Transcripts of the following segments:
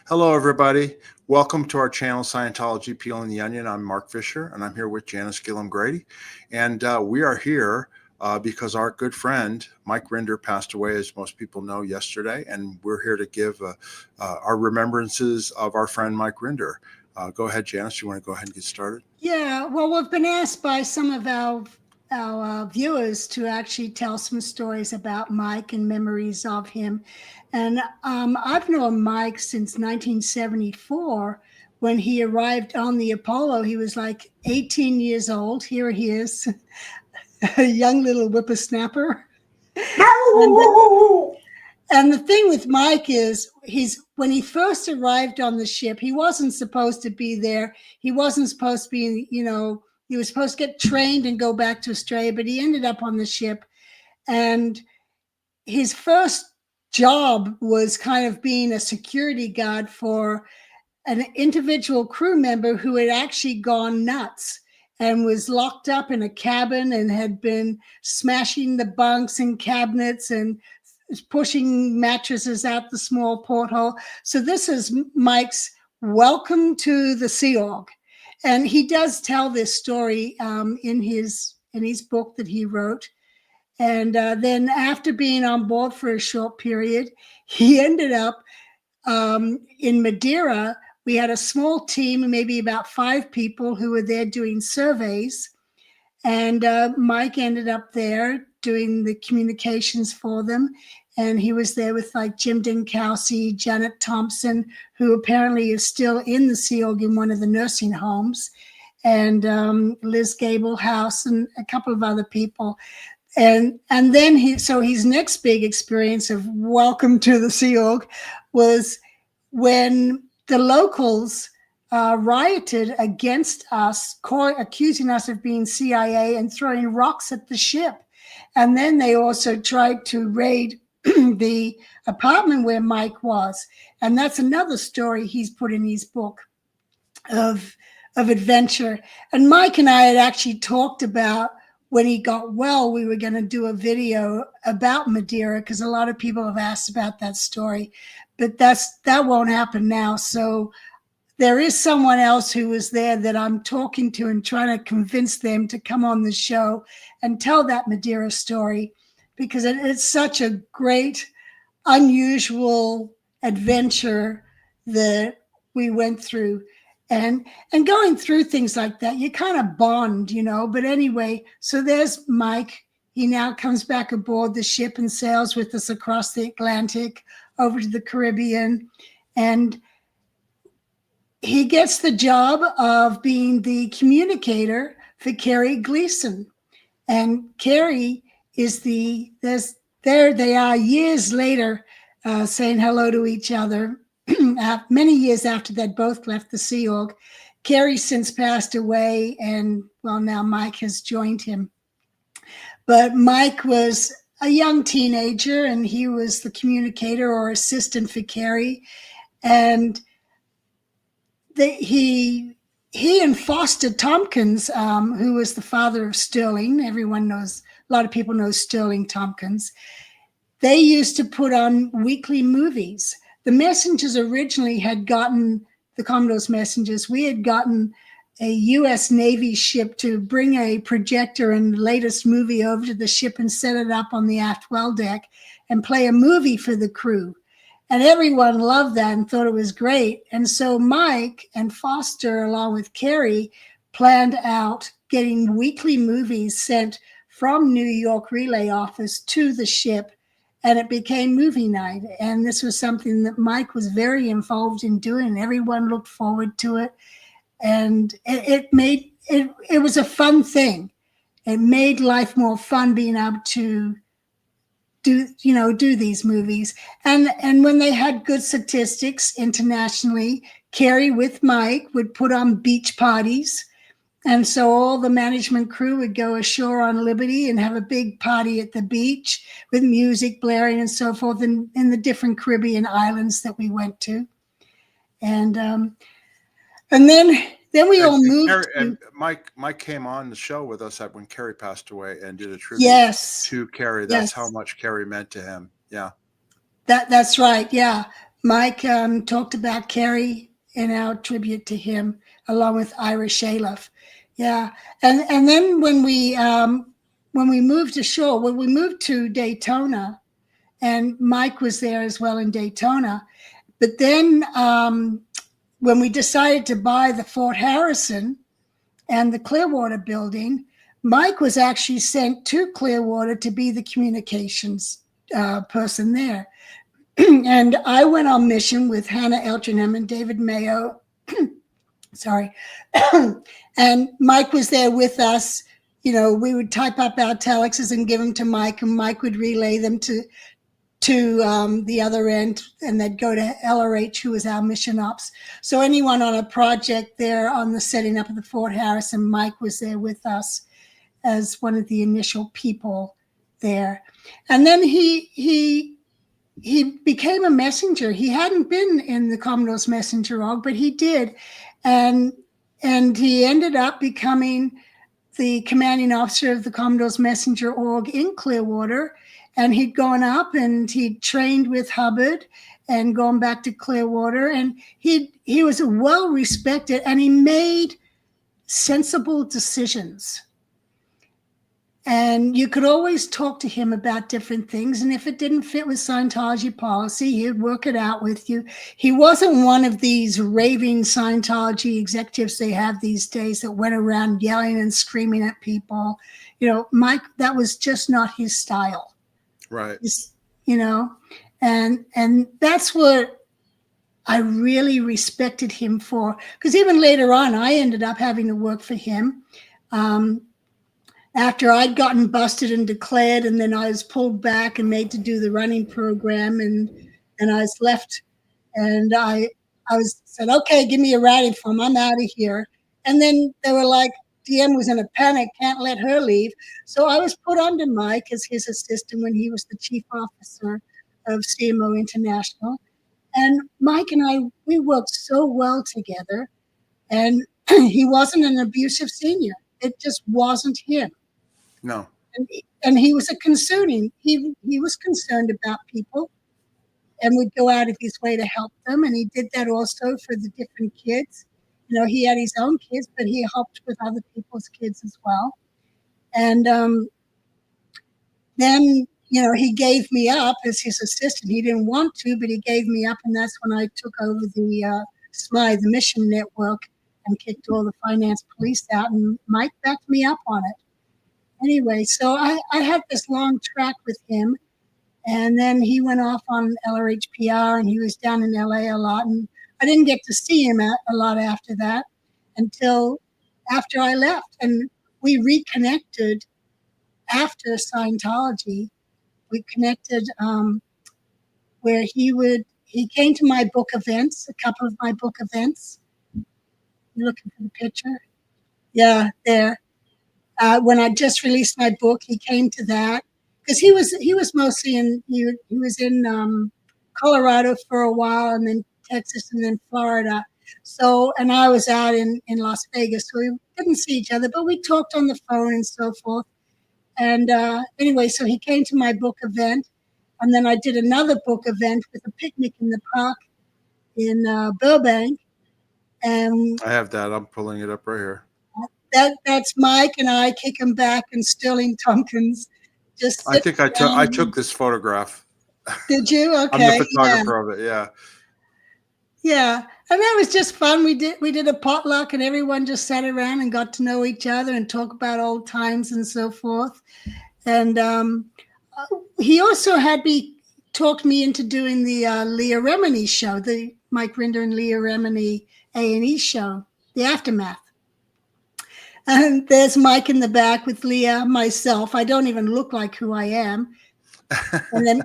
Hello, everybody. Welcome to our channel, Scientology Peeling the Onion. I'm Mark Fisher, and I'm here with Janis Gillham Grady. And we are here because our good friend, Mike Rinder, passed away, as most people know, yesterday. And we're here to give our remembrances of our friend, Mike Rinder. Go ahead, Janis. You want to go ahead and get started? Yeah, well, we've been asked by some of our viewers to actually tell some stories about Mike and memories of him. And I've known Mike since 1974 when he arrived on the Apollo. He was like 18 years old. Here he is, a young little whippersnapper. And the thing with Mike is when he first arrived on the ship, he wasn't supposed to be there. He wasn't supposed to be, he was supposed to get trained and go back to Australia, but he ended up on the ship. And his first job was kind of being a security guard for an individual crew member who had actually gone nuts and was locked up in a cabin and had been smashing the bunks and cabinets and pushing mattresses out the small porthole. So this is Mike's welcome to the Sea Org. And he does tell this story in his book that he wrote. And then after being on board for a short period, he ended up in Madeira. We had a small team, maybe about 5 people who were there doing surveys. And Mike ended up there doing the communications for them. And he was there with like Jim Dinkowski, Janet Thompson, who apparently is still in the Sea Org in one of the nursing homes, and Liz Gablehouse and a couple of other people. And then his next big experience of welcome to the Sea Org was when the locals rioted against us, accusing us of being CIA and throwing rocks at the ship. And then they also tried to raid the apartment where Mike was. And that's another story he's put in his book of adventure. And Mike and I had actually talked about when he got well, we were going to do a video about Madeira because a lot of people have asked about that story. But that won't happen now. So there is someone else who was there that I'm talking to and trying to convince them to come on the show and tell that Madeira story, because it's such a great, unusual adventure that we went through. And going through things like that, you kind of bond, But anyway, so there's Mike. He now comes back aboard the ship and sails with us across the Atlantic over to the Caribbean. And he gets the job of being the communicator for Carrie Gleason. And Carrie is there they are years later saying hello to each other, many years after they'd both left the Sea Org. Carrie's since passed away, and well, now Mike has joined him. But Mike was a young teenager, and he was the communicator or assistant for Carrie. And he and Foster Tompkins, who was the father of Sterling, everyone knows, a lot of people know Sterling Tompkins, they used to put on weekly movies. The Messengers originally had gotten, the Commodore's Messengers, we had gotten a U.S. Navy ship to bring a projector and the latest movie over to the ship and set it up on the aft well deck and play a movie for the crew. And everyone loved that and thought it was great. And so Mike and Foster, along with Carrie, planned out getting weekly movies sent from New York relay office to the ship, and it became movie night. And this was something that Mike was very involved in doing. Everyone looked forward to it. And it was a fun thing. It made life more fun being able to do these movies. And when they had good statistics internationally, Carrie with Mike would put on beach parties. And so all the management crew would go ashore on Liberty and have a big party at the beach with music blaring and so forth in the different Caribbean islands that we went to. And then we all moved. And Mike came on the show with us when Carrie passed away and did a tribute to Carrie. That's how much Carrie meant to him. Yeah. That's right. Yeah. Mike talked about Kerry in our tribute to him, along with Ira Shaloff. Yeah, and then when we moved ashore, when we moved to Daytona, and Mike was there as well in Daytona. But then when we decided to buy the Fort Harrison and the Clearwater building, Mike was actually sent to Clearwater to be the communications person there. And I went on mission with Hannah Eltringham and David Mayo. Sorry. And Mike was there with us. You know, we would type up our telexes and give them to Mike, and Mike would relay them to the other end, and they'd go to LRH, who was our mission ops. So anyone on a project there on the setting up of the Fort Harrison, Mike was there with us as one of the initial people there. And then he became a messenger. He hadn't been in the Commodore's messenger org, but he did. And he ended up becoming the commanding officer of the Commodore's messenger org in Clearwater. And he'd gone up and he'd trained with Hubbard and gone back to Clearwater. And he was well respected, and he made sensible decisions. And you could always talk to him about different things. And if it didn't fit with Scientology policy, he'd work it out with you. He wasn't one of these raving Scientology executives they have these days that went around yelling and screaming at people. You know, Mike, that was just not his style. Right. You know, and that's what I really respected him for. Because even later on, I ended up having to work for him. After I'd gotten busted and declared, and then I was pulled back and made to do the running program, and I was left, and I was said, okay, give me a writing form, I'm out of here. And then they were like, DM was in a panic, can't let her leave. So I was put under Mike as his assistant when he was the chief officer of CMO International. And Mike and I, we worked so well together, and he wasn't an abusive senior. It just wasn't him. No. And he was he was concerned about people and would go out of his way to help them. And he did that also for the different kids. You know, he had his own kids, but he helped with other people's kids as well. And then, you know, he gave me up as his assistant. He didn't want to, but he gave me up. And that's when I took over the SMI, the mission network, and kicked all the finance police out. And Mike backed me up on it. Anyway, so I had this long track with him. And then he went off on LRHPR, and he was down in LA a lot. And I didn't get to see him a lot after that until after I left. And we reconnected after Scientology. We connected where he came to my book events, a couple of my book events. You looking for the picture? Yeah, there. When I just released my book, he came to that because he was mostly he was in Colorado for a while, and then Texas, and then Florida. So, and I was out in Las Vegas, so we didn't see each other, but we talked on the phone and so forth. And anyway, so he came to my book event, and then I did another book event with a picnic in the park in Burbank. And I have that. I'm pulling it up right here. That's Mike and I kicking back, and Sterling Tompkins just. I think I took this photograph. Did you? Okay. I'm the photographer of it. Yeah. Yeah, and that was just fun. We did a potluck, and everyone just sat around and got to know each other and talk about old times and so forth. And he also talked me into doing the Leah Remini show, the Mike Rinder and Leah Remini A&E show, The Aftermath. And there's Mike in the back with Leah, myself. I don't even look like who I am. And then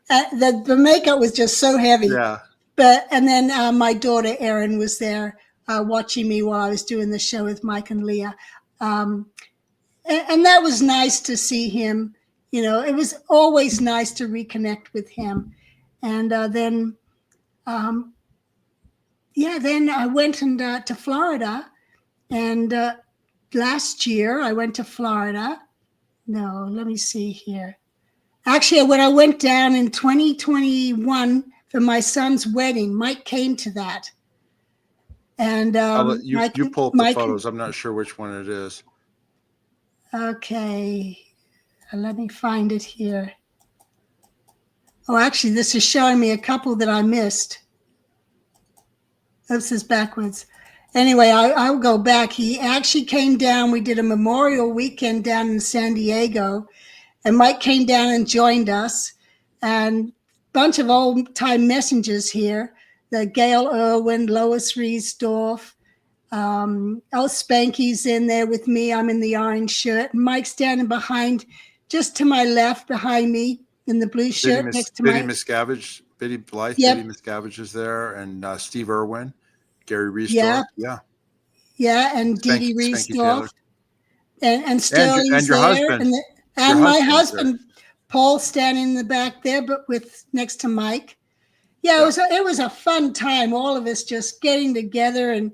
the makeup was just so heavy. Yeah. And then my daughter Erin was there watching me while I was doing the show with Mike and Leah. And that was nice to see him. You know, it was always nice to reconnect with him. And then I went to Florida. And last year I went to Florida. No, let me see here. Actually, when I went down in 2021 for my son's wedding. Mike came to that. And I'll let you Mike, pull up the photos. I'm not sure which one it is. Okay, let me find it here. Oh, actually, this is showing me a couple that I missed. This is backwards. Anyway, I'll go back. He actually came down. We did a Memorial Weekend down in San Diego, and Mike came down and joined us. And a bunch of old-time messengers here. The Gail Irwin, Lois Riesdorf, Spanky's in there with me. I'm in the orange shirt. Mike's standing behind, just to my left, behind me, in the blue shirt next to Biddy Mike. Miscavige, Biddy Blythe, Yep. Biddy Miscavige is there, and Steve Irwin, Gary Yeah. Riesdorf. Yeah, and Dee Dee Spanky Taylor. Riesdorf. And Sterling's and your there. husband. And my husband, Paul, standing in the back there, but with next to Mike. Yeah, it was a fun time. All of us just getting together, and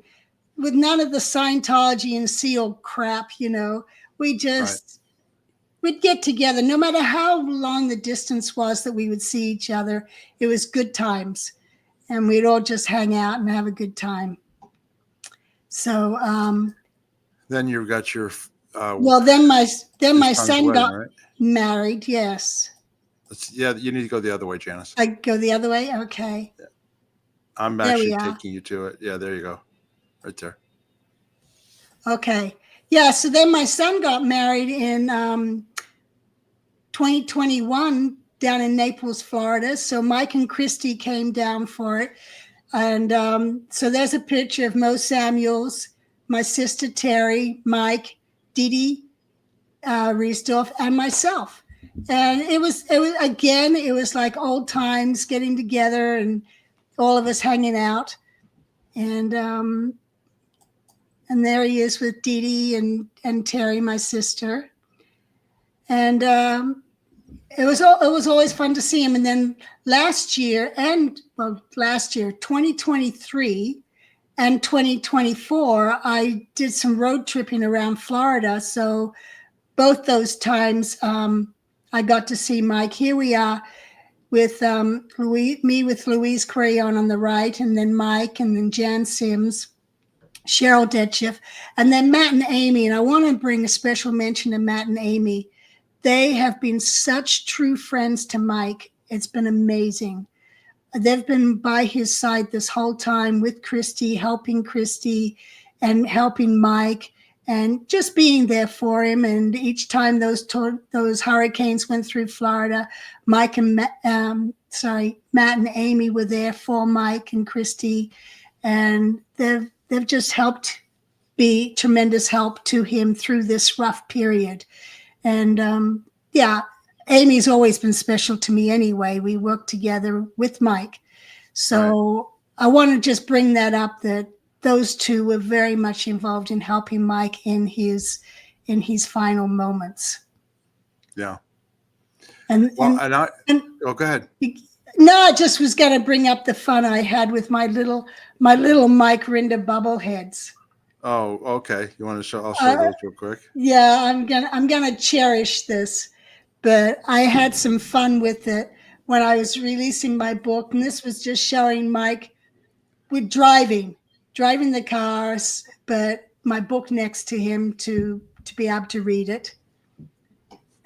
with none of the Scientology and SEAL crap, we just we'd get together. No matter how long the distance was that we would see each other, it was good times, and we'd all just hang out and have a good time. So then you got your then my son got right? married. Yes. You need to go the other way, Janis. I go the other way. Okay. Yeah. I'm actually taking you to it. Yeah, there you go, right there. Okay. Yeah. So then my son got married in 2021 down in Naples, Florida. So Mike and Christy came down for it, and so there's a picture of Mo Samuels, my sister Terry, Mike, Dee Dee Riesdorf, and myself. And it was like old times, getting together and all of us hanging out. And there he is with Dee Dee and Terry, my sister. And it was always fun to see him. And then last year, 2023 and 2024, I did some road tripping around Florida. So both those times, I got to see Mike. Here we are with me with Louise Crayon on the right, and then Mike, and then Jan Sims, Cheryl Detchiff, and then Matt and Amy. And I want to bring a special mention to Matt and Amy. They have been such true friends to Mike. It's been amazing. They've been by his side this whole time with Christy, helping Christy and helping Mike, and just being there for him. And each time those hurricanes went through Florida, Matt and Amy were there for Mike and Christy, and they've just helped, be tremendous help to him through this rough period. And Amy's always been special to me anyway. We work together with Mike. So I want to just bring that up, that those two were very much involved in helping Mike in his final moments. Yeah. Go ahead. No, I just was going to bring up the fun I had with my little Mike Rinder bubbleheads. Oh, okay. You want to show? I'll show those real quick. Yeah, I'm gonna cherish this, but I had some fun with it when I was releasing my book, and this was just showing Mike with driving the cars, but my book next to him to be able to read it.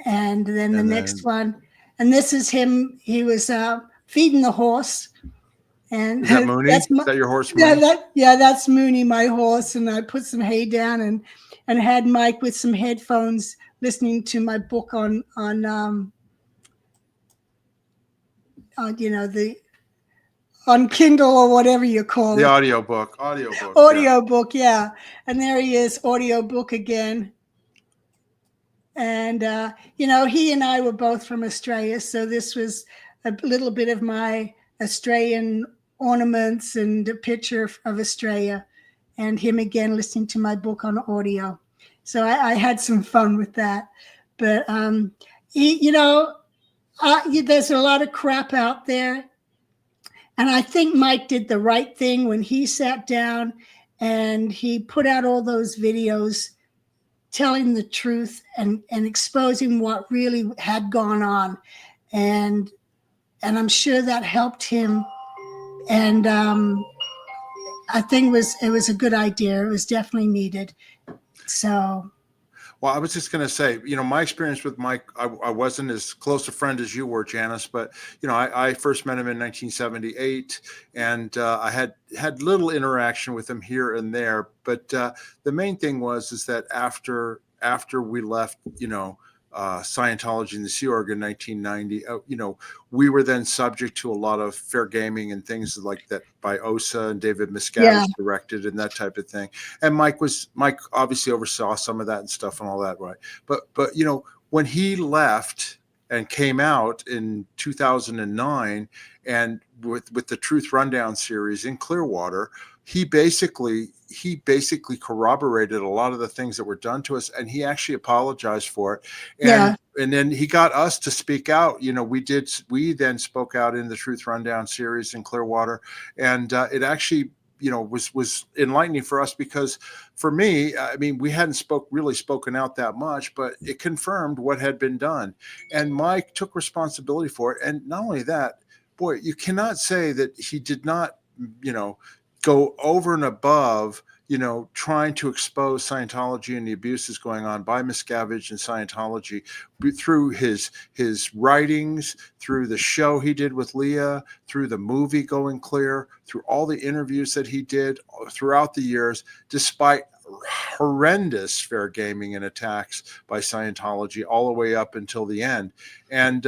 And then the next one, and this is him. He was feeding the horse. And is that Mooney? Is that your horse, Mooney? That's Mooney, my horse. And I put some hay down and had Mike with some headphones listening to my book on Kindle or whatever you call it. The audiobook. Audiobook, yeah. And there he is, audiobook again. And he and I were both from Australia, so this was a little bit of my Australian ornaments and a picture of Australia, and him again listening to my book on audio. So I had some fun with that. But there's a lot of crap out there, and I think Mike did the right thing when he sat down and he put out all those videos telling the truth and exposing what really had gone on, and I'm sure that helped him And I think it was a good idea. It was definitely needed. So Well, I was just going to say, my experience with Mike, I wasn't as close a friend as you were, Janis, but, I first met him in 1978, and I had little interaction with him here and there. But the main thing is that after we left, Scientology and the Sea Org in 1990, we were then subject to a lot of fair gaming and things like that by OSA and David yeah, Miscavige directed and that type of thing. And Mike obviously oversaw some of that and stuff and all that, right? But when he left and came out in 2009 and with the Truth Rundown series in Clearwater, he basically corroborated a lot of the things that were done to us, and he actually apologized for it. yeah, And then he got us to speak out. We then spoke out in the Truth Rundown series in Clearwater, and it actually was enlightening for us, because for me, I mean, we hadn't really spoken out that much, but it confirmed what had been done, and Mike took responsibility for it. And not only that, boy, you cannot say that he did not go over and above, trying to expose Scientology and the abuses going on by Miscavige and Scientology through his writings, through the show he did with Leah, through the movie Going Clear, through all the interviews that he did throughout the years, despite horrendous fair gaming and attacks by Scientology all the way up until the end. And,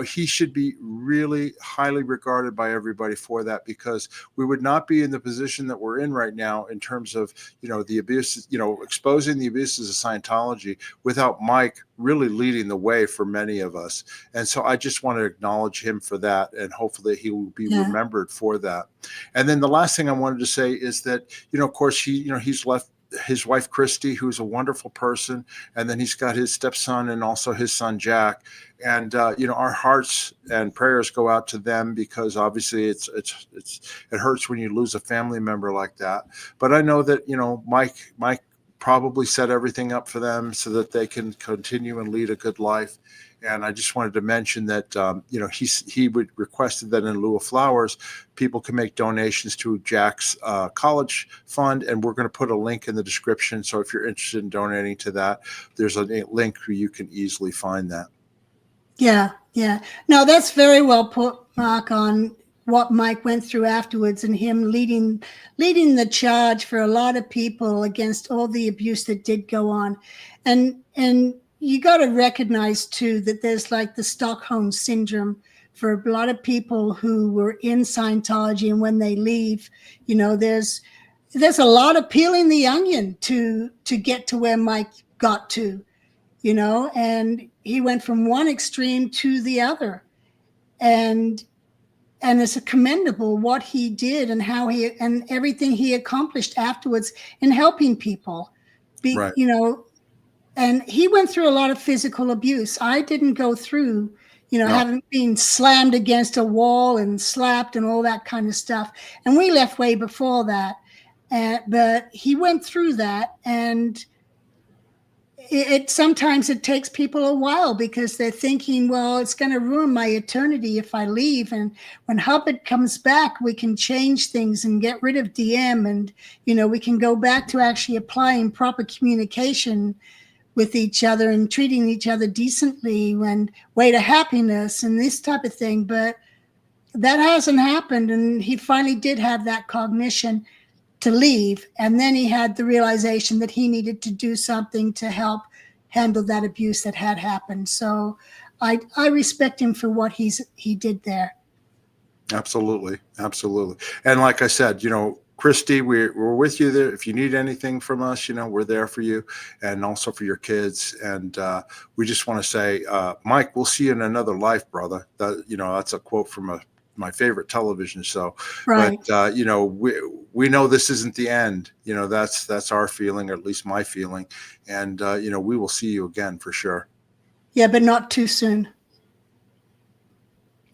he should be really highly regarded by everybody for that, because we would not be in the position that we're in right now in terms of, the abuses, exposing the abuses of Scientology, without Mike really leading the way for many of us. And so I just want to acknowledge him for that, and hopefully he will be remembered for that. And then the last thing I wanted to say is that, of course, he's left his wife, Christy, who's a wonderful person. And then he's got his stepson and also his son, Jack. And, our hearts and prayers go out to them, because obviously it hurts when you lose a family member like that. But I know that, Mike probably set everything up for them so that they can continue and lead a good life. And I just wanted to mention that, he would requested that in lieu of flowers, people can make donations to Jack's college fund. And we're going to put a link in the description. So if you're interested in donating to that, there's a link where you can easily find that. Yeah. No, that's very well put, Mark, on what Mike went through afterwards, and him leading the charge for a lot of people against all the abuse that did go on. And you got to recognize too that there's like the Stockholm syndrome for a lot of people who were in Scientology, and when they leave, there's a lot of peeling the onion to get to where Mike got to, and he went from one extreme to the other, and it's commendable what he did and how and everything he accomplished afterwards in helping people. Right. And he went through a lot of physical abuse. I didn't go through, No. having been slammed against a wall and slapped and all that kind of stuff. And we left way before that. But he went through that, and sometimes it takes people a while, because they're thinking, well, it's going to ruin my eternity if I leave. And when Hubbard comes back, we can change things and get rid of DM, and, we can go back to actually applying proper communication with each other and treating each other decently, and way to happiness and this type of thing. But that hasn't happened. And he finally did have that cognition to leave. And then he had the realization that he needed to do something to help handle that abuse that had happened. So I respect him for what he did there. Absolutely. And like I said, Christy, we're with you there. If you need anything from us, we're there for you, and also for your kids. And we just want to say, Mike, we'll see you in another life, brother. That's a quote from my favorite television show. Right. But we know this isn't the end. That's our feeling, or at least my feeling. And we will see you again for sure. Yeah, but not too soon.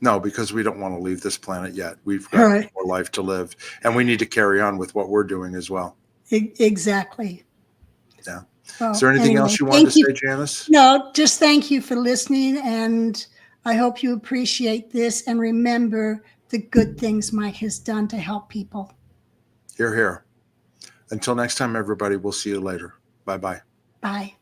No, because we don't want to leave this planet yet. We've got more life to live, and we need to carry on with what we're doing as well. Exactly. Yeah. Well, is there anything else you wanted to say, Janis? No, just thank you for listening, and I hope you appreciate this. And remember, the good things Mike has done to help people. Hear, hear. Until next time, everybody, we'll see you later. Bye-bye. Bye.